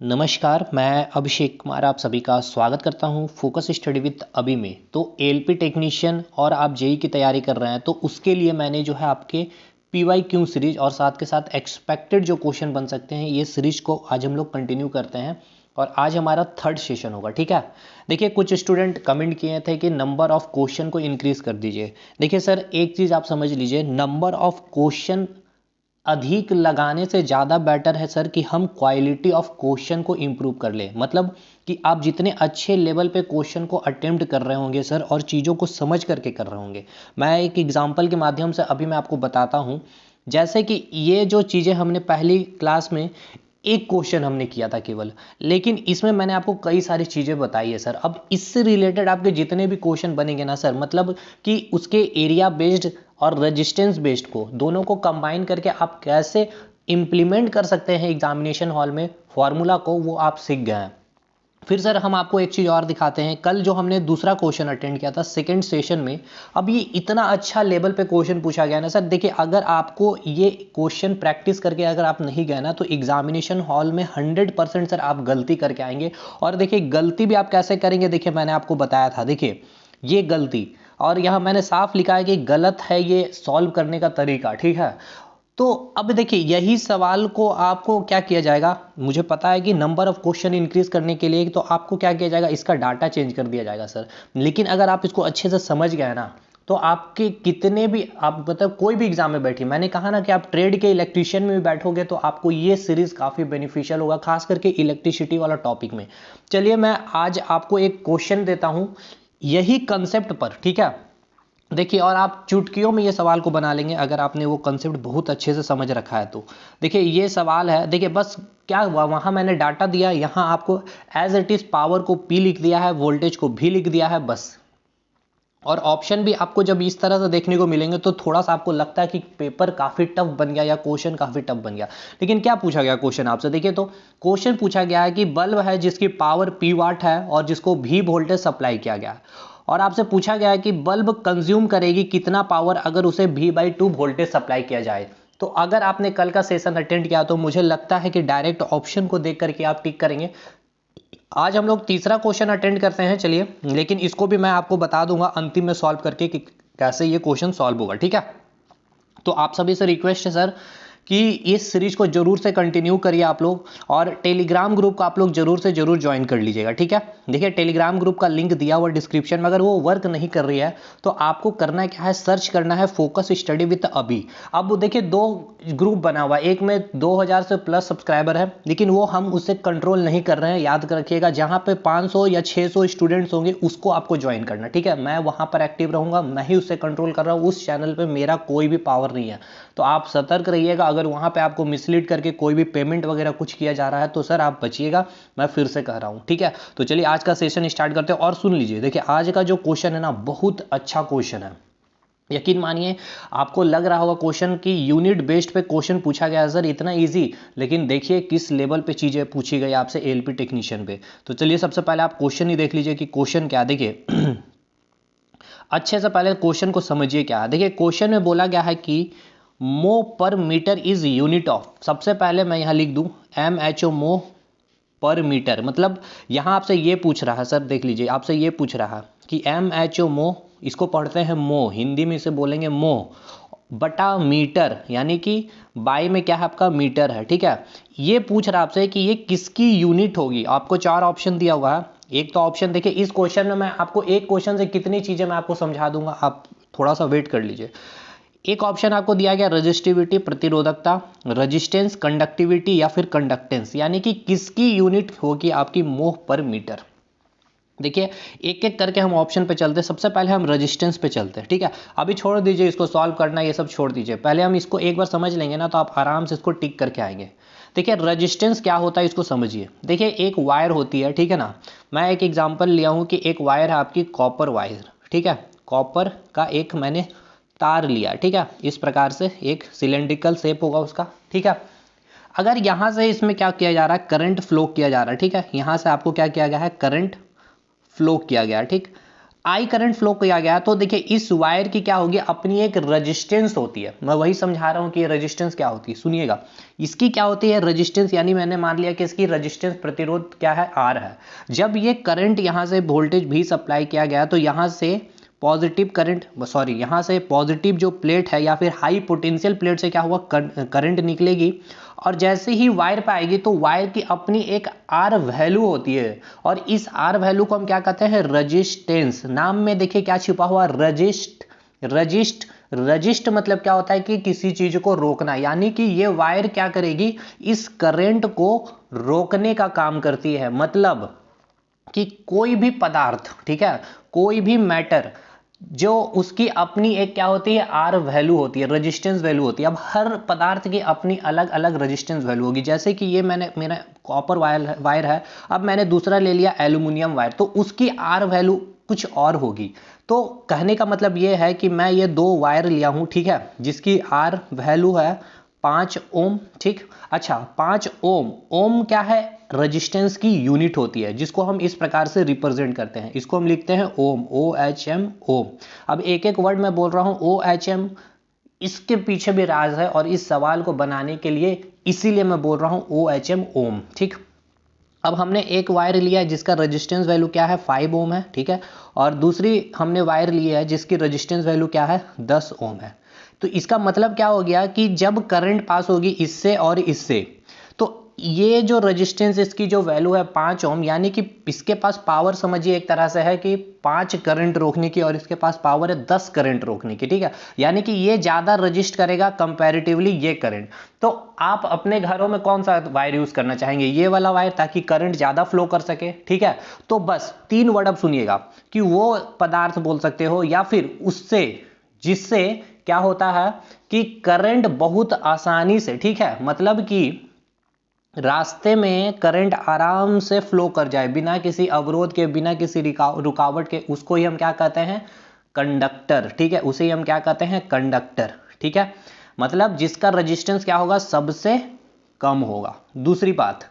नमस्कार, मैं अभिषेक कुमार आप सभी का स्वागत करता हूं फोकस स्टडी विद अभी में। तो एलपी टेक्नीशियन और आप जेई की तैयारी कर रहे हैं तो उसके लिए मैंने जो है आपके पीवाईक्यू सीरीज और साथ के साथ एक्सपेक्टेड जो क्वेश्चन बन सकते हैं ये सीरीज को आज हम लोग कंटिन्यू करते हैं और आज हमारा थर्ड सेशन होगा। ठीक है, देखिए कुछ स्टूडेंट कमेंट किए थे कि नंबर ऑफ क्वेश्चन को इंक्रीज कर दीजिए। देखिए सर, एक चीज़ आप समझ लीजिए, नंबर ऑफ क्वेश्चन अधिक लगाने से ज़्यादा बेटर है सर कि हम क्वालिटी ऑफ क्वेश्चन को इम्प्रूव कर लें। मतलब कि आप जितने अच्छे लेवल पे क्वेश्चन को अटेम्प्ट कर रहे होंगे सर और चीज़ों को समझ करके कर रहे होंगे। मैं एक एग्जांपल के माध्यम से अभी मैं आपको बताता हूँ। जैसे कि ये जो चीज़ें हमने पहली क्लास में एक क्वेश्चन हमने किया था केवल, लेकिन इसमें मैंने आपको कई सारी चीज़ें बताई है सर। अब इससे रिलेटेड आपके जितने भी क्वेश्चन बनेंगे ना सर, मतलब कि उसके एरिया बेस्ड और रेजिस्टेंस बेस्ड को दोनों को कंबाइन करके आप कैसे इम्प्लीमेंट कर सकते हैं एग्जामिनेशन हॉल में फॉर्मूला को, वो आप सीख गए हैं। फिर सर हम आपको एक चीज़ और दिखाते हैं। कल जो हमने दूसरा क्वेश्चन अटेंड किया था सेकंड सेशन में, अब ये इतना अच्छा लेवल पे क्वेश्चन पूछा गया ना सर। देखिए, अगर आपको ये क्वेश्चन प्रैक्टिस करके अगर आप नहीं गए ना तो एग्जामिनेशन हॉल में 100% सर आप गलती करके आएंगे। और देखिए गलती भी आप कैसे करेंगे, देखिए मैंने आपको बताया था। देखिए ये गलती, और यहाँ मैंने साफ लिखा है कि गलत है ये सॉल्व करने का तरीका। ठीक है, तो अब देखिए यही सवाल को आपको क्या किया जाएगा, मुझे पता है कि नंबर ऑफ क्वेश्चन इंक्रीज करने के लिए तो आपको क्या किया जाएगा, इसका डाटा चेंज कर दिया जाएगा सर। लेकिन अगर आप इसको अच्छे से समझ गए ना तो आपके कितने भी आप मतलब कोई भी एग्जाम में बैठिए, मैंने कहा ना कि आप ट्रेड के इलेक्ट्रीशियन में भी बैठोगे तो आपको ये सीरीज काफ़ी बेनिफिशियल होगा, खास करके इलेक्ट्रिसिटी वाला टॉपिक में। चलिए मैं आज आपको एक क्वेश्चन देता हूँ यही कंसेप्ट पर। ठीक है, देखिए, और आप चुटकियों में ये सवाल को बना लेंगे अगर आपने वो कंसेप्ट बहुत अच्छे से समझ रखा है तो। देखिए ये सवाल है, देखिए बस क्या हुआ, वहाँ मैंने डाटा दिया, यहाँ आपको एज इट इज़ पावर को पी लिख दिया है, वोल्टेज को भी लिख दिया है बस। और ऑप्शन भी आपको जब इस तरह से देखने को मिलेंगे तो थोड़ा सा आपको लगता है कि पेपर काफ़ी टफ बन गया या क्वेश्चन काफ़ी टफ बन गया। लेकिन क्या पूछा गया क्वेश्चन आपसे, देखिए तो क्वेश्चन पूछा गया है कि बल्ब है जिसकी पावर पी वाट है और जिसको भी वोल्टेज सप्लाई किया गया है, और आपसे पूछा गया है कि बल्ब कंज्यूम करेगी कितना पावर अगर उसे V/2 वोल्टेज सप्लाई किया जाए। तो अगर आपने कल का सेशन अटेंड किया तो मुझे लगता है कि डायरेक्ट ऑप्शन को देख करके आप टिक करेंगे। आज हम लोग तीसरा क्वेश्चन अटेंड करते हैं, चलिए, लेकिन इसको भी मैं आपको बता दूंगा अंतिम में सॉल्व करके कि कैसे ये क्वेश्चन सॉल्व होगा। ठीक है, तो आप सभी से रिक्वेस्ट है सर कि इस सीरीज को जरूर से कंटिन्यू करिए आप लोग, और टेलीग्राम ग्रुप को आप लोग जरूर से जरूर ज्वाइन कर लीजिएगा। ठीक है, देखिए टेलीग्राम ग्रुप का लिंक दिया हुआ डिस्क्रिप्शन में, अगर वो वर्क नहीं कर रही है तो आपको करना क्या है, सर्च करना है फोकस स्टडी विद अभी। अब देखिए दो ग्रुप बना हुआ है, एक में 2000 से प्लस सब्सक्राइबर है लेकिन वो हम उससे कंट्रोल नहीं कर रहे हैं, याद रखिएगा। जहाँ पे 500 या 600 स्टूडेंट्स होंगे उसको आपको ज्वाइन करना। ठीक है, मैं वहाँ पर एक्टिव रहूँगा, मैं ही उससे कंट्रोल कर रहा हूँ, उस चैनल पर मेरा कोई भी पावर नहीं है। तो आप सतर्क रहिएगा, अगर वहाँ पे आपको मिसलीड करके कोई भी पेमेंट वगैरह कुछ किया जा रहा है तो सर आप बचिएगा, मैं फिर से कह रहा हूँ। ठीक है, तो चलिए आज का सेशन स्टार्ट करते हैं। और सुन लीजिए, देखिए आज का जो क्वेश्चन है ना बहुत अच्छा क्वेश्चन है। यकीन मानिए, आपको लग रहा होगा क्वेश्चन की यूनिट बेस्ड पे क्वेश्चन पूछा गया है सर, इतना इजी, लेकिन देखिए किस लेवल पे चीजें पूछी गई आपसे एलपी टेक्नीशियन पे। तो चलिए सबसे पहले आप क्वेश्चन ही देख लीजिए कि क्वेश्चन क्या। देखिए अच्छे से पहले क्वेश्चन को समझिए क्या है। देखिए क्वेश्चन में बोला गया है कि मो पर मीटर इज यूनिट ऑफ, सबसे पहले मैं यहाँ लिख दूं MHO मो पर मीटर। मतलब यहाँ आपसे ये पूछ रहा है सर, देख लीजिए आपसे ये पूछ रहा है कि MHO मो, इसको पढ़ते हैं मो, हिंदी में इसे बोलेंगे मो, बटा मीटर, यानी कि बाई में क्या है आपका मीटर है। ठीक है, ये पूछ रहा है आपसे कि ये किसकी यूनिट होगी। आपको चार ऑप्शन दिया हुआ है। एक तो ऑप्शन देखिए, इस क्वेश्चन में मैं आपको एक क्वेश्चन से कितनी चीजें मैं आपको समझा दूंगा, आप थोड़ा सा वेट कर लीजिए। एक ऑप्शन आपको दिया गया रेजिस्टिविटी, प्रतिरोधकता, रेजिस्टेंस, कंडक्टिविटी या फिर कंडक्टेंस, यानी कि किसकी यूनिट होगी आपकी मोह पर मीटर। देखिए एक एक करके हम ऑप्शन पे चलते हैं। सबसे पहले हम रेजिस्टेंस पे चलते हैं। ठीक है, अभी छोड़ दीजिए इसको सॉल्व करना, ये सब छोड़ दीजिए, पहले हम इसको एक बार समझ लेंगे ना तो आप आराम से इसको टिक करके आएंगे। देखिए रेजिस्टेंस क्या होता है इसको समझिए। देखिए एक वायर होती है, ठीक है ना, मैं एक एग्जांपल लिया हूं कि एक वायर है आपकी कॉपर वायर। ठीक है, कॉपर का एक मैंने तार लिया। ठीक है, इस प्रकार से एक सिलेंड्रिकल शेप होगा उसका। ठीक है, अगर यहां से इसमें क्या किया जा रहा है, करंट फ्लो किया जा रहा है। ठीक है, यहां से आपको क्या किया गया है, करंट फ्लो किया गया। ठीक, आई करंट फ्लो किया गया, तो देखिए इस वायर की क्या होगी, अपनी एक रेजिस्टेंस होती है। मैं वही समझा रहा हूं कि ये रेजिस्टेंस क्या होती है, सुनिएगा। इसकी क्या होती है, रेजिस्टेंस, यानी मैंने मान लिया कि इसकी रेजिस्टेंस प्रतिरोध क्या है, आर है। जब ये करंट यहां से वोल्टेज भी सप्लाई किया गया तो यहां से पॉजिटिव करंट, सॉरी यहां से पॉजिटिव जो प्लेट है या फिर हाई पोटेंशियल प्लेट से क्या हुआ, करंट निकलेगी, और जैसे ही वायर पे आएगी तो वायर की अपनी एक आर वैल्यू होती है, और इस आर वैल्यू को हम क्या कहते हैं, रजिस्टेंस। नाम में देखिए क्या छिपा हुआ, रजिस्ट मतलब क्या होता है कि किसी चीज को रोकना, यानी कि ये वायर क्या करेगी, इस करंट को रोकने का काम करती है। मतलब कि कोई भी पदार्थ, ठीक है, कोई भी मैटर, जो उसकी अपनी एक क्या होती है, आर वैल्यू होती है, रेजिस्टेंस वैल्यू होती है। अब हर पदार्थ की अपनी अलग अलग रेजिस्टेंस वैल्यू होगी। जैसे कि ये मेरा कॉपर वायर है, अब मैंने दूसरा ले लिया एल्यूमिनियम वायर, तो उसकी आर वैल्यू कुछ और होगी। तो कहने का मतलब ये है कि मैं ये दो वायर लिया हूं, ठीक है, जिसकी आर वैल्यू है 5 ओम, ठीक। अच्छा 5 ओम, ओम क्या है, रेजिस्टेंस की यूनिट होती है, जिसको हम इस प्रकार से रिप्रेजेंट करते हैं, इसको हम लिखते हैं ओम, OHM, ओम। अब एक एक वर्ड मैं बोल रहा हूं, OHM, इसके पीछे भी राज है, और इस सवाल को बनाने के लिए इसीलिए मैं बोल रहा हूं OHM, ओम, ठीक। अब हमने एक वायर लिया है जिसका रेजिस्टेंस वैल्यू क्या है, 5 ओम है, ठीक है, और दूसरी हमने वायर ली है जिसकी रेजिस्टेंस वैल्यू क्या है, 10 ओम है। तो इसका मतलब क्या हो गया कि जब करंट पास होगी इससे और इससे, तो ये जो रेजिस्टेंस, इसकी जो वैल्यू है 5 ओम, यानी कि इसके पास पावर समझिए एक तरह से है कि 5 करंट रोकने की, और इसके पास पावर है 10 करंट रोकने की, ठीक है। यानी कि ये ज्यादा रजिस्ट करेगा कंपैरेटिवली ये करंट। तो आप अपने घरों में कौन सा वायर यूज करना चाहेंगे, ये वाला वायर, ताकि करंट ज्यादा फ्लो कर सके, ठीक है। तो बस 3 वर्ड अब सुनिएगा, कि वो पदार्थ बोल सकते हो, या फिर उससे, जिससे क्या होता है कि करंट बहुत आसानी से, ठीक है, मतलब कि रास्ते में करंट आराम से फ्लो कर जाए, बिना किसी अवरोध के, बिना किसी रुकावट के, उसको ही हम क्या कहते हैं, कंडक्टर, ठीक है, उसे ही हम क्या कहते हैं, कंडक्टर, ठीक है। मतलब जिसका रेजिस्टेंस क्या होगा, सबसे कम होगा। दूसरी बात,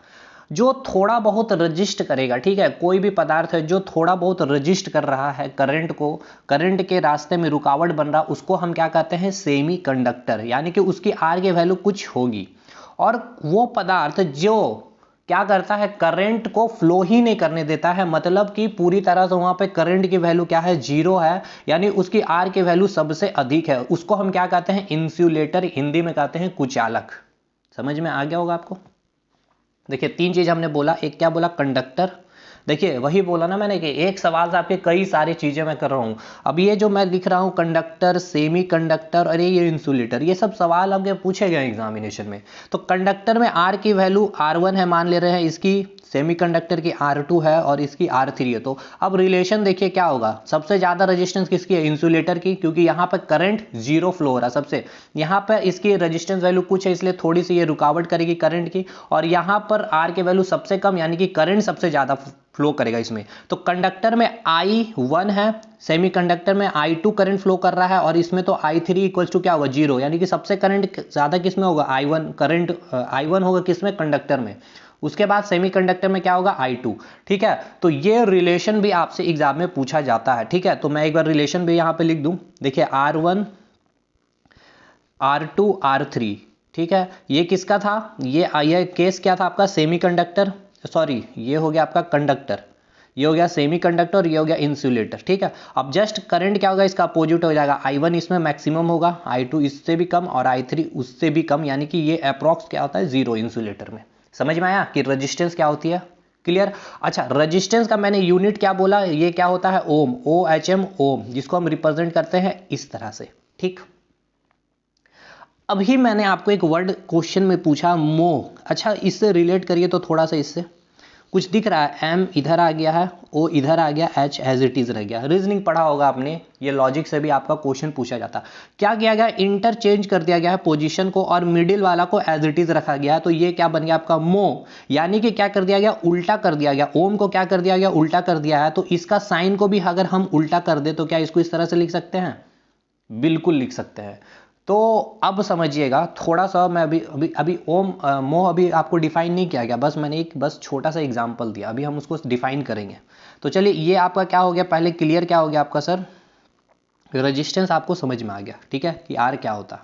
जो थोड़ा बहुत रजिस्ट करेगा, ठीक है, कोई भी पदार्थ है जो थोड़ा बहुत रजिस्ट कर रहा है करंट को, करंट के रास्ते में रुकावट बन रहा, उसको हम क्या कहते हैं, सेमी कंडक्टर, यानी कि उसकी आर की वैल्यू कुछ होगी। और वो पदार्थ जो क्या करता है, करंट को फ्लो ही नहीं करने देता है, मतलब कि पूरी तरह से वहां पे करंट की वैल्यू क्या है, 0 है, यानी उसकी आर की वैल्यू सबसे अधिक है, उसको हम क्या कहते हैं, इंसुलेटर, हिंदी में कहते हैं कुचालक। समझ में आ गया होगा आपको। देखिए 3 चीज हमने बोला, एक क्या बोला, कंडक्टर, देखिए वही बोला ना मैंने कि एक सवाल से आपके कई सारी चीजें मैं कर रहा हूं। अब ये जो मैं लिख रहा हूं, कंडक्टर, सेमी कंडक्टर, और ये इंसुलेटर, ये सब सवाल आपके पूछे गए एग्जामिनेशन में। तो कंडक्टर में आर की वैल्यू R1 है, मान ले रहे हैं, इसकी सेमीकंडक्टर की R2 है, और इसकी R3 है। तो अब रिलेशन देखिए क्या होगा, सबसे ज्यादा रेजिस्टेंस किसकी है, इंसुलेटर की, क्योंकि यहां पर करंट 0 फ्लो हो रहा है सबसे, यहां पर इसकी रेजिस्टेंस वैल्यू कुछ है, इसलिए थोड़ी सी ये रुकावट करेगी करंट की, और यहां पर R की वैल्यू सबसे कम, यानी कि करंट सबसे ज्यादा फ्लो करेगा इसमें। तो कंडक्टर में I1 है, सेमीकंडक्टर में I2 करंट फ्लो कर रहा है, और इसमें तो I3 इक्वल टू क्या होगा, 0, यानी कि सबसे करंट ज्यादा किसमें होगा, I1, करंट I1 होगा किसमें, कंडक्टर में। उसके बाद सेमीकंडक्टर में क्या होगा, I2, ठीक है। तो ये रिलेशन भी आपसे एग्जाम में पूछा जाता है, ठीक है। तो मैं एक बार रिलेशन भी यहां पे लिख दूं, देखिए R1, R2, R3, ठीक है। ये किसका था, ये केस क्या था आपका, सेमीकंडक्टर, सॉरी ये हो गया आपका कंडक्टर, ये हो गया सेमीकंडक्टर, ये हो गया इंसुलेटर, ठीक है। अब जस्ट करंट क्या होगा, इसका अपोजिट हो जाएगा, I1 इसमें मैक्सिमम होगा, I2 इससे भी कम, और I3 उससे भी कम, यानी कि ये अप्रॉक्स क्या होता है, 0 इंसुलेटर में। समझ में आया कि रेजिस्टेंस क्या होती है, क्लियर। अच्छा रेजिस्टेंस का मैंने यूनिट क्या बोला, ये क्या होता है, ओम, OHM, ओम, जिसको हम रिप्रेजेंट करते हैं इस तरह से, ठीक। अभी मैंने आपको एक वर्ड क्वेश्चन में पूछा, मो, अच्छा इससे रिलेट करिए तो थोड़ा सा, इससे कुछ दिख रहा है, एम इधर आ गया है, ओ इधर आ गया, एच एज इट इज रह गया। रीजनिंग पढ़ा होगा आपने, ये लॉजिक से भी आपका क्वेश्चन पूछा जाता। क्या किया गया, इंटरचेंज कर दिया गया है पोजीशन को, और मिडिल वाला को एज इट इज रखा गया है। तो ये क्या बन गया आपका, मो, यानी कि क्या कर दिया गया, उल्टा कर दिया गया, ओम को क्या कर दिया गया, उल्टा कर दिया है। तो इसका साइन को भी अगर हम उल्टा कर दे तो क्या इसको इस तरह से लिख सकते हैं, बिल्कुल लिख सकते हैं। तो अब समझिएगा थोड़ा सा, मैं अभी अभी अभी ओम मोह अभी आपको डिफाइन नहीं किया गया, बस मैंने एक बस छोटा सा एग्जांपल दिया, अभी हम उसको डिफाइन करेंगे। तो चलिए ये आपका क्या हो गया, पहले क्लियर क्या हो गया आपका सर, रेजिस्टेंस आपको समझ में आ गया, ठीक है, कि आर क्या होता है,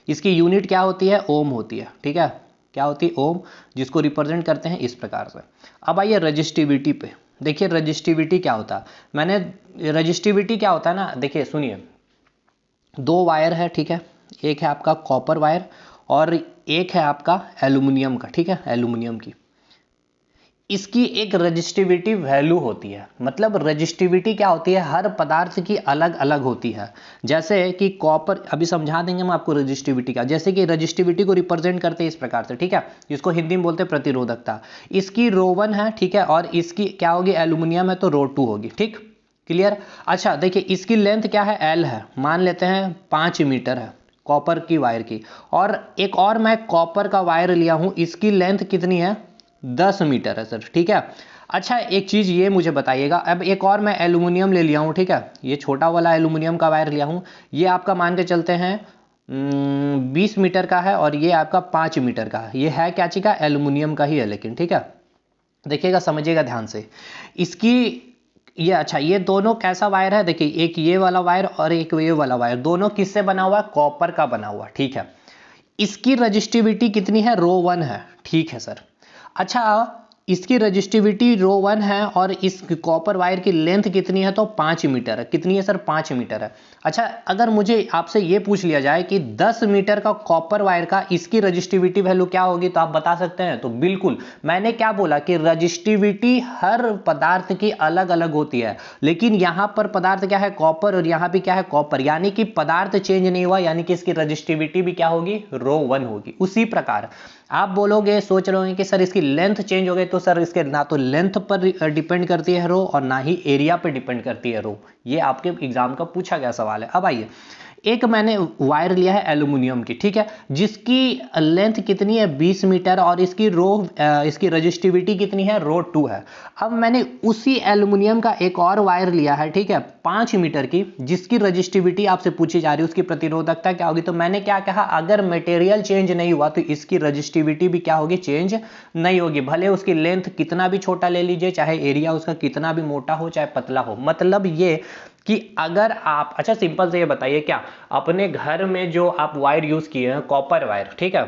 इसकी यूनिट क्या होती है, ओम होती है, ठीक है, क्या होती है, ओम, जिसको रिप्रेजेंट करते हैं इस प्रकार से। अब आइए रजिस्टिविटी पे, देखिए रजिस्टिविटी क्या होता है, मैंने रजिस्टिविटी क्या होता है ना, देखिए सुनिए, दो वायर है, ठीक है, एक है आपका कॉपर वायर और एक है आपका एल्यूमिनियम का, ठीक है, एल्यूमिनियम की, इसकी एक रजिस्टिविटी वैल्यू होती है। मतलब रजिस्टिविटी क्या होती है, हर पदार्थ की अलग अलग होती है। जैसे कि कॉपर, अभी समझा देंगे हम आपको रजिस्टिविटी का, जैसे कि रजिस्टिविटी को रिप्रेजेंट करते हैं इस प्रकार से, ठीक है, इसको हिंदी में बोलते हैं प्रतिरोधकता, इसकी रो 1 है, ठीक है, और इसकी क्या होगी, एल्यूमिनियम है तो रो 2 होगी, ठीक, क्लियर। अच्छा देखिए इसकी लेंथ क्या है, एल है, मान लेते हैं 5 मीटर है कॉपर की वायर की, और एक और मैं कॉपर का वायर लिया हूं, इसकी लेंथ कितनी है, 10 मीटर है सर, ठीक है। अच्छा एक चीज ये मुझे बताइएगा, अब एक और मैं एल्यूमिनियम ले लिया हूं, ठीक है, ये छोटा वाला एल्यूमिनियम का वायर लिया हूं, ये आपका मान के चलते हैं 20 मीटर का है, और ये आपका 5 मीटर का है, ये है क्या चीज का, एल्यूमिनियम का ही है लेकिन, ठीक है, देखिएगा समझिएगा ध्यान से इसकी, ये अच्छा ये दोनों कैसा वायर है, देखिए एक ये वाला वायर और एक ये वाला वायर, दोनों किससे बना हुआ है, कॉपर का बना हुआ, ठीक है, इसकी रजिस्टिविटी कितनी है, रो 1 है, ठीक है सर। अच्छा इसकी रजिस्टिविटी रो 1 है और इस कॉपर वायर की लेंथ कितनी है, तो 5 मीटर है, कितनी है सर, 5 मीटर है। अच्छा अगर मुझे आपसे ये पूछ लिया जाए कि 10 मीटर का कॉपर वायर का इसकी रजिस्टिविटी वैल्यू क्या होगी, तो आप बता सकते हैं, तो बिल्कुल मैंने क्या बोला कि रजिस्टिविटी हर पदार्थ की अलग अलग होती है, लेकिन यहां पर पदार्थ क्या है, कॉपर, और यहां भी क्या है, कॉपर, यानी कि पदार्थ चेंज नहीं हुआ, यानी कि इसकी रजिस्टिविटी भी क्या होगी, रो 1 होगी। उसी प्रकार आप बोलोगे, सोच रहे होंगे कि सर इसकी लेंथ चेंज हो गई, तो सर इसके ना तो लेंथ पर डिपेंड करती है रो, और ना ही एरिया पर डिपेंड करती है रो, ये आपके एग्जाम का पूछा गया सवाल है। अब आइए एक मैंने वायर लिया है एल्यूमिनियम की, ठीक है, जिसकी लेंथ कितनी है, 20 मीटर, और इसकी रजिस्टिविटी कितनी है, रो 2 है। अब मैंने उसी एल्यूमिनियम का एक और वायर लिया है, ठीक है, 5 मीटर की, जिसकी रजिस्टिविटी आपसे पूछी जा रही है, उसकी प्रतिरोधकता क्या होगी, तो मैंने क्या कहा, अगर मटेरियल चेंज नहीं हुआ तो इसकी रजिस्टिविटी भी क्या होगी, चेंज नहीं होगी, भले उसकी लेंथ कितना भी छोटा ले लीजिए, चाहे एरिया उसका कितना भी मोटा हो चाहे पतला हो। मतलब ये कि अगर आप, अच्छा सिंपल से ये बताइए, क्या अपने घर में जो आप वायर यूज किए हैं, कॉपर वायर, ठीक है,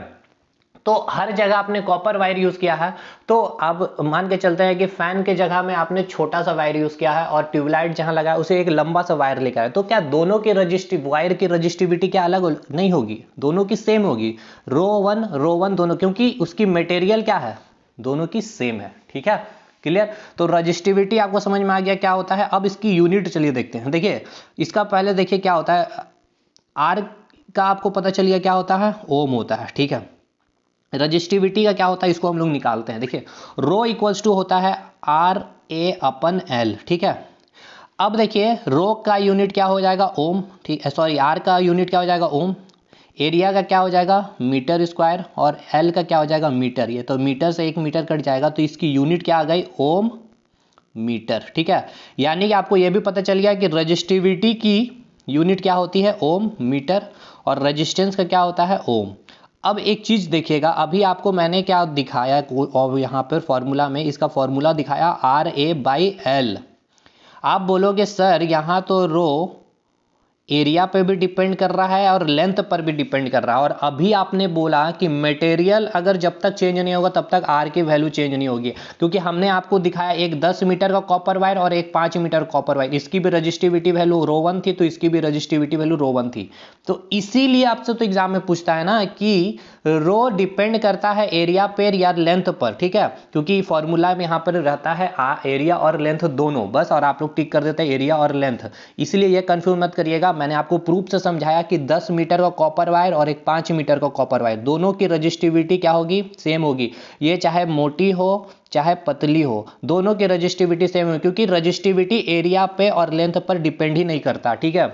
तो हर जगह आपने कॉपर वायर यूज किया है, तो अब मान के चलते हैं कि फैन के जगह में आपने छोटा सा वायर यूज किया है, और ट्यूबलाइट जहां लगा है उसे एक लंबा सा वायर लेकर आए, तो क्या दोनों की वायर की रजिस्टिविटी क्या अलग नहीं होगी, दोनों की सेम होगी, रो 1 दोनों, क्योंकि उसकी मटेरियल क्या है, दोनों की सेम है, ठीक है, क्लियर। तो रजिस्टिविटी आपको समझ में आ गया क्या होता है। अब इसकी यूनिट चलिए देखते हैं, देखिए इसका पहले देखिए क्या होता है, आर का आपको पता चल गया क्या होता है, ओम होता है, ठीक है। रजिस्टिविटी का क्या होता है, इसको हम लोग निकालते हैं, देखिए रो इक्वल्स टू होता है RA/L, ठीक है। अब देखिए रो का यूनिट क्या हो जाएगा, ओम, ठीक है, सॉरी आर का यूनिट क्या हो जाएगा, ओम, एरिया का क्या हो जाएगा, मीटर स्क्वायर, और एल का क्या हो जाएगा, मीटर, ये तो मीटर से 1 मीटर कट जाएगा, तो इसकी यूनिट क्या आ गई, ओम मीटर, ठीक है। यानी कि आपको यह भी पता चल गया कि रजिस्टिविटी की यूनिट क्या होती है, ओम मीटर, और रेजिस्टेंस का क्या होता है, ओम। अब एक चीज देखिएगा, अभी आपको मैंने क्या दिखाया, और यहाँ पर फॉर्मूला में इसका फॉर्मूला दिखाया RA/L। आप बोलोगे सर यहाँ तो रो एरिया पे भी डिपेंड कर रहा है और लेंथ पर भी डिपेंड कर रहा है, और अभी आपने बोला कि मटेरियल अगर जब तक चेंज नहीं होगा तब तक आर की वैल्यू चेंज नहीं होगी, क्योंकि हमने आपको दिखाया एक 10 मीटर का कॉपर वायर और एक 5 मीटर कॉपर वायर, इसकी भी रजिस्टिविटी वैल्यू रो 1 थी, तो इसकी भी रजिस्टिविटी वैल्यू रो 1 थी। तो इसीलिए आपसे तो एग्जाम में पूछता है ना कि रो डिपेंड करता है एरिया पर या लेंथ पर, ठीक है, क्योंकि फॉर्मूला में यहाँ पर रहता है एरिया और लेंथ दोनों, बस, और आप लोग टिक कर देते हैं एरिया और लेंथ, इसलिए ये कंफ्यूज मत करिएगा। मैंने आपको प्रूफ से समझाया कि 10 मीटर का कॉपर वायर और एक 5 मीटर का कॉपर वायर, दोनों की रजिस्टिविटी क्या होगी, सेम होगी, ये चाहे मोटी हो चाहे पतली हो, दोनों की रजिस्टिविटी सेम होगी, क्योंकि रजिस्टिविटी एरिया पे और लेंथ पर डिपेंड ही नहीं करता, ठीक है।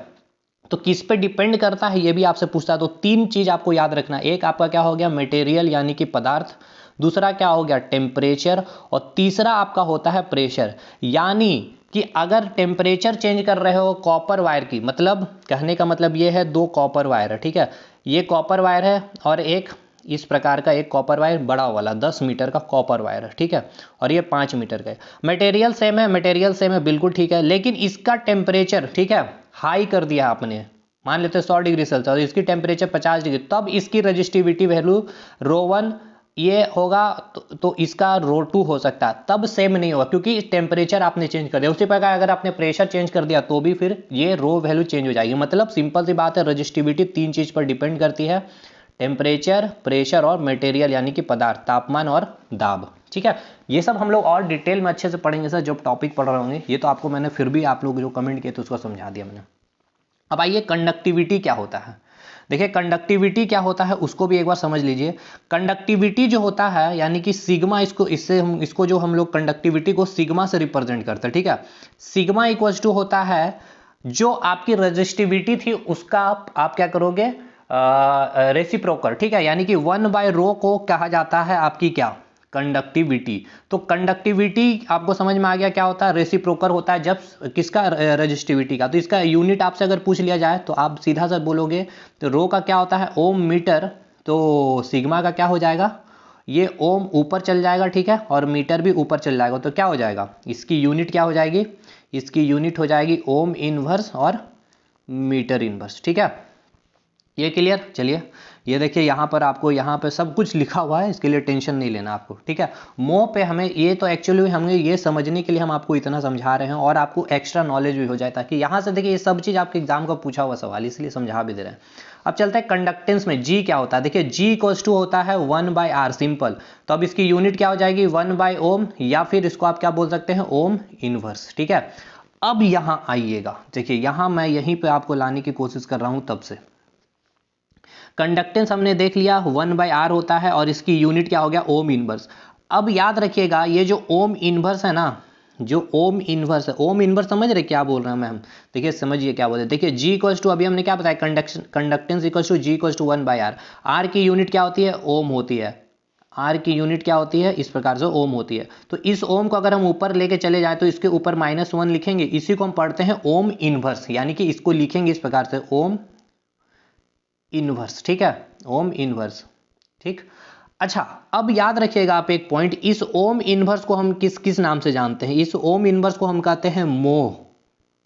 तो किस पे डिपेंड करता है ये भी आपसे पूछता है, तो 3 चीज आपको याद रखना, एक आपका क्या हो गया, मटेरियल यानी कि पदार्थ, दूसरा क्या हो गया, टेम्परेचर, और तीसरा आपका होता है प्रेशर। यानी कि अगर टेम्परेचर चेंज कर रहे हो कॉपर वायर की, मतलब कहने का मतलब ये है 2 कॉपर वायर है, ठीक है, ये कॉपर वायर है और एक इस प्रकार का एक कॉपर वायर बड़ा वाला 10 मीटर का कॉपर वायर है, ठीक है, और ये 5 मीटर का है। मटेरियल सेम है, मटेरियल सेम है, बिल्कुल ठीक है, लेकिन इसका टेम्परेचर, ठीक है, हाई कर दिया आपने, मान लेते हैं 100 डिग्री सेल्सियस और इसकी टेम्परेचर 50 डिग्री, तब इसकी रजिस्टिविटी वैल्यू ρ1 ये होगा तो इसका ρ2 हो सकता है, तब सेम नहीं होगा क्योंकि टेम्परेचर आपने चेंज कर दिया। उसी प्रकार अगर आपने प्रेशर चेंज कर दिया तो भी फिर ये रो वैल्यू चेंज हो जाएगी। मतलब सिंपल सी बात है, रजिस्टिविटी 3 चीज पर डिपेंड करती है, टेम्परेचर, प्रेशर और मटेरियल यानी कि पदार्थ, तापमान और दाब, ठीक है। ये सब हम लोग और डिटेल में अच्छे से पढ़ेंगे सर जब टॉपिक पढ़ रहे होंगे। ये तो आपको मैंने फिर भी आप लोग जो कमेंट किए तो उसको समझा दिया मैंने। अब आइए कंडक्टिविटी क्या होता है। देखिए कंडक्टिविटी क्या होता है उसको भी एक बार समझ लीजिए। कंडक्टिविटी जो होता है यानी कि सिग्मा, इसको जो हम लोग कंडक्टिविटी को सिग्मा से रिप्रेजेंट करते हैं, ठीक है। सिग्मा इक्वल टू होता है जो आपकी रजिस्टिविटी थी उसका आप क्या करोगे, रेसिप्रोकल, ठीक है, यानी कि 1/ρ को कहा जाता है आपकी क्या, कंडक्टिविटी। तो कंडक्टिविटी आपको समझ में आ गया क्या होता है, रेसिप्रोकल होता है जब किसका, रजिस्टिविटी का। तो इसका यूनिट आपसे अगर पूछ लिया जाए तो आप सीधा सा बोलोगे तो रो का क्या होता है, ओम मीटर, तो सिग्मा का क्या हो जाएगा, ये ओम ऊपर चल जाएगा, ठीक है, और मीटर भी ऊपर चल जाएगा, तो क्या हो जाएगा, इसकी यूनिट क्या हो जाएगी, इसकी यूनिट हो जाएगी ओम इनवर्स और मीटर इनवर्स, ठीक है। ये क्लियर। चलिए ये देखिए यहाँ पर आपको यहाँ पे सब कुछ लिखा हुआ है, इसके लिए टेंशन नहीं लेना आपको, ठीक है। मोह पे हमें ये तो एक्चुअली हमें ये समझने के लिए हम आपको इतना समझा रहे हैं और आपको एक्स्ट्रा नॉलेज भी हो जाए, ताकि यहाँ से देखिए ये सब चीज़ आपके एग्जाम का पूछा हुआ सवाल, इसलिए समझा भी दे रहे हैं। अब चलता है कंडक्टेंस में जी क्या होता है। देखिए जी इक्वल्स टू होता है 1/r, सिंपल। तो अब इसकी यूनिट क्या हो जाएगी, 1/ओम, या फिर इसको आप क्या बोल सकते हैं, ओम इनवर्स, ठीक है। अब यहाँ आइएगा, देखिए यहाँ मैं यहीं पर आपको लाने की कोशिश कर रहा हूँ तब से। कंडक्टेंस हमने देख लिया 1/r होता है और इसकी यूनिट क्या हो गया, ओम इनवर्स। अब याद रखिएगा ये जो ओम इनवर्स है ना, जो ओम इनवर्स है, ओम इनवर्स समझ रहे क्या बोल रहे हैं मैम, देखिए समझिए क्या बोल रहे हैं। देखिए जी इक्वल्स टू, अभी हमने क्या बताया, conductance equals to G equals to 1/r। R की यूनिट क्या होती है, ओम होती है, आर की यूनिट क्या होती है, इस प्रकार से ओम होती है। तो इस ओम को अगर हम ऊपर लेके चले जाए तो इसके ऊपर -1 लिखेंगे, इसी को हम पढ़ते हैं ओम इनवर्स, यानी कि इसको लिखेंगे इस प्रकार से ओम इनवर्स, ठीक है, ओम इनवर्स, ठीक। अच्छा अब याद रखिएगा आप एक पॉइंट, इस ओम इनवर्स को हम किस किस नाम से जानते हैं, इस ओम इनवर्स को हम कहते हैं मोह,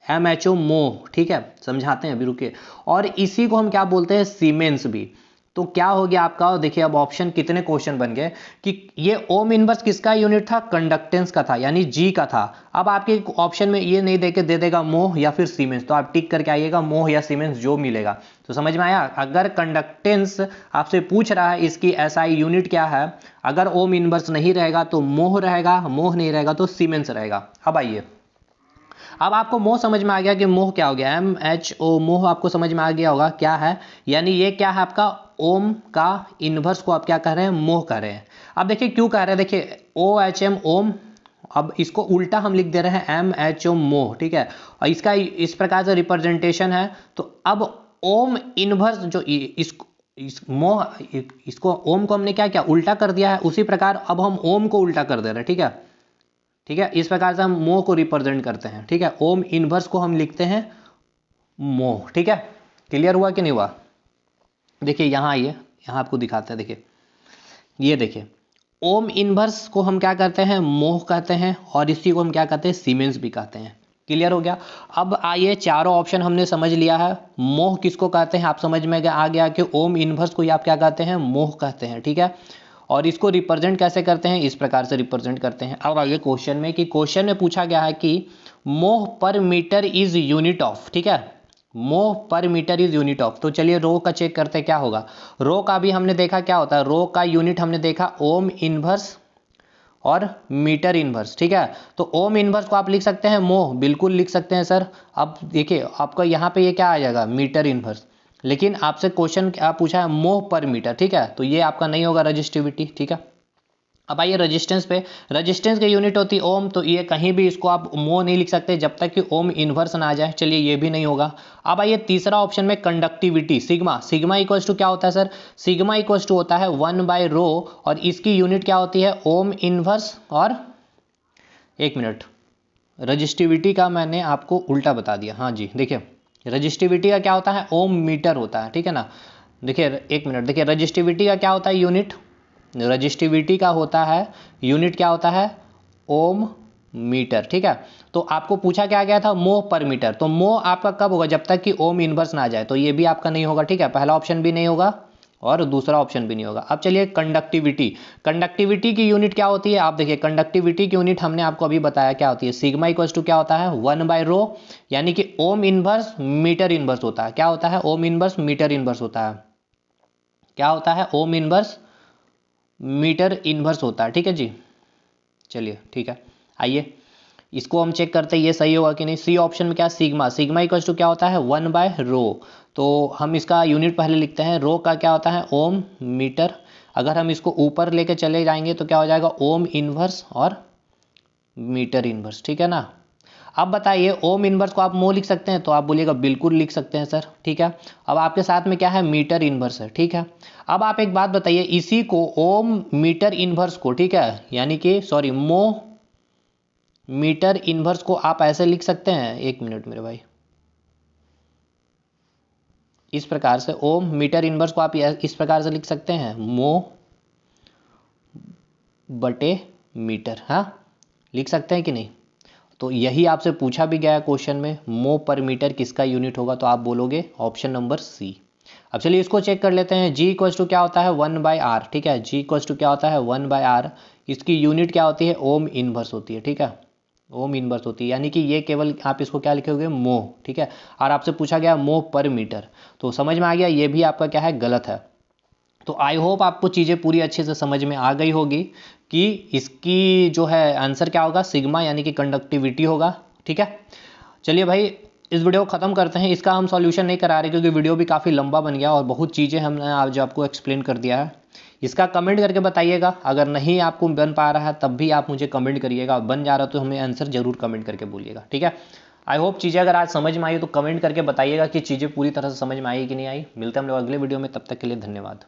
MHO मोह, ठीक है, समझाते हैं अभी रुके। और इसी को हम क्या बोलते हैं, सीमेंस भी। तो क्या हो गया आपका, देखिए अब ऑप्शन कितने क्वेश्चन बन गए कि ये ओम इनवर्स किसका यूनिट था, कंडक्टेंस का था, यानी जी का था। अब आपके ऑप्शन में ये नहीं देके दे देगा मोह या फिर सीमेंस, तो आप टिक करके आइएगा मोह या सीमेंस जो मिलेगा। तो समझ में आया, अगर कंडक्टेंस आपसे पूछ रहा है इसकी SI यूनिट क्या है, अगर ओम इनवर्स नहीं रहेगा तो मोह रहेगा, मोह नहीं रहेगा तो सीमेंस रहेगा। अब आइए, अब आपको मोह समझ में आ गया कि मोह क्या हो गया, MHO मोह आपको समझ में आ गया होगा क्या है, यानी ये क्या है आपका ओम का इनवर्स को आप क्या कह रहे हैं, मोह कह रहे हैं। अब देखिए क्यों कह रहे हैं, देखिए OHM ओम, अब इसको उल्टा हम लिख दे रहे हैं MHO मोह, ठीक है, और इसका इस प्रकार से रिप्रेजेंटेशन है। तो अब ओम इनवर्स जो इस मोह, इसको ओम को हमने क्या किया, उल्टा कर दिया है, उसी प्रकार अब हम ओम को उल्टा कर दे रहे हैं, ठीक है, ठीक है, इस प्रकार से हम मोह को रिप्रेजेंट करते हैं, ठीक है, ओम इनवर्स को हम लिखते हैं मोह, ठीक है। क्लियर हुआ कि नहीं हुआ। देखिए यहाँ आइए, यहाँ आपको दिखाते हैं, देखिए ये देखिए ओम इनवर्स को हम क्या करते हैं, मोह कहते हैं, और इसी को हम क्या कहते हैं, सीमेंस भी कहते हैं। क्लियर हो गया। अब आइए चारों ऑप्शन हमने समझ लिया है, मोह किसको कहते हैं आप समझ में आ गया कि ओम इनवर्स को आप क्या कहते हैं, मोह कहते हैं, ठीक है। और इसको रिप्रेजेंट कैसे करते हैं, इस प्रकार से रिप्रेजेंट करते हैं। अब आगे क्वेश्चन में, कि क्वेश्चन में पूछा गया है कि मोह पर मीटर इज यूनिट ऑफ, ठीक है, मोह पर मीटर इज यूनिट ऑफ। तो चलिए रो का चेक करते हैं क्या होगा। रो का भी हमने देखा क्या होता है, रो का यूनिट हमने देखा ओम इनवर्स और मीटर इनवर्स, ठीक है। तो ओम इनवर्स को आप लिख सकते हैं मोह, बिल्कुल लिख सकते हैं सर। अब देखिए आपका यहाँ पे ये क्या आ जाएगा, मीटर इनवर्स, लेकिन आपसे क्वेश्चन क्या पूछा है, मोह पर मीटर, ठीक है, तो ये आपका नहीं होगा रजिस्टिविटी, ठीक है। अब आइए रेजिस्टेंस पे, रेजिस्टेंस की यूनिट होती है ओम, तो ये कहीं भी इसको आप मोह नहीं लिख सकते जब तक कि ओम इनवर्स ना आ जाए, चलिए ये भी नहीं होगा। अब आइए तीसरा ऑप्शन में conductivity, sigma, sigma equals to क्या होता है सर, सिग्मा इक्वल्स टू होता है 1/ρ, और इसकी यूनिट क्या होती है, ओम इनवर्स, और एक मिनट, रजिस्टिविटी का मैंने आपको उल्टा बता दिया, हाँ जी, देखिए रजिस्टिविटी का क्या होता है, ओम मीटर होता है, ठीक है ना। देखिए एक मिनट, देखिए रजिस्टिविटी का क्या होता है यूनिट, रजिस्टिविटी का होता है यूनिट क्या होता है ओम मीटर, ठीक है। तो आपको पूछा क्या गया था मोह पर मीटर, तो मोह आपका कब होगा जब तक कि ओम इनवर्स ना आ जाए, तो ये भी आपका नहीं होगा, ठीक है। पहला ऑप्शन भी नहीं होगा और दूसरा ऑप्शन भी नहीं होगा। अब चलिए कंडक्टिविटी, कंडक्टिविटी की यूनिट क्या होती है, आप देखिए कंडक्टिविटी की यूनिट हमने आपको अभी बताया क्या होती है, सिग्मा इक्वल्स टू क्या होता है 1/ρ, यानी कि ओम इनवर्स मीटर इनवर्स होता है। क्या होता है ओम इनवर्स मीटर इनवर्स होता है, क्या होता है ओम इनवर्स मीटर इनवर्स होता है, ठीक है जी। चलिए ठीक है, आइए इसको हम चेक करते हैं ये सही होगा कि नहीं। सी ऑप्शन में क्या सिग्मा, सिग्मा इक्वल्स टू क्या होता है 1/ρ, तो हम इसका यूनिट पहले लिखते हैं, रो का क्या होता है ओम मीटर। अगर हम इसको ऊपर लेके चले जाएंगे तो क्या हो जाएगा ओम इनवर्स और मीटर इनवर्स, ठीक है ना। अब बताइए ओम इनवर्स को आप मो लिख सकते हैं, तो आप बोलिएगा बिल्कुल लिख सकते हैं सर, ठीक है। अब आपके साथ में क्या है मीटर इनवर्स है, ठीक है। अब आप एक बात बताइए, इसी को ओम मीटर इनवर्स को, ठीक है, यानी कि सॉरी मो मीटर इनवर्स को आप ऐसे लिख सकते हैं, एक मिनट मेरे भाई, इस प्रकार से ओम मीटर इनवर्स को आप इस प्रकार से लिख सकते हैं मो बटे मीटर, हाँ लिख सकते हैं कि नहीं। तो यही आपसे पूछा भी गया है क्वेश्चन में, मो पर मीटर किसका यूनिट होगा, तो आप बोलोगे ऑप्शन नंबर सी। अब चलिए इसको चेक कर लेते हैं, जी इक्वल्स टू क्या होता है 1/r, ठीक है, जी इक्वल्स टू क्या होता है 1/r, इसकी यूनिट क्या होती है ओम इनवर्स होती है, ठीक है, ओम इनवर्स होती है, यानी कि ये केवल आप इसको क्या लिखोगे मोह, ठीक है। और आपसे पूछा गया मोह पर मीटर, तो समझ में आ गया ये भी आपका क्या है गलत है। तो आई होप आपको चीज़ें पूरी अच्छे से समझ में आ गई होगी कि इसकी जो है आंसर क्या होगा सिग्मा यानी कि कंडक्टिविटी होगा, ठीक है। चलिए भाई इस वीडियो को ख़त्म करते हैं, इसका हम सॉल्यूशन नहीं करा रहे क्योंकि वीडियो भी काफ़ी लंबा बन गया और बहुत चीज़ें हमने आज आपको एक्सप्लेन कर दिया है। इसका कमेंट करके बताइएगा, अगर नहीं आपको बन पा रहा है तब भी आप मुझे कमेंट करिएगा, बन जा रहा तो हमें आंसर जरूर कमेंट करके बोलिएगा, ठीक है। आई होप चीज़ें अगर आज समझ में आई तो कमेंट करके बताइएगा कि चीज़ें पूरी तरह से समझ में आई कि नहीं आई। मिलते हैं हम लोग अगले वीडियो में, तब तक के लिए धन्यवाद।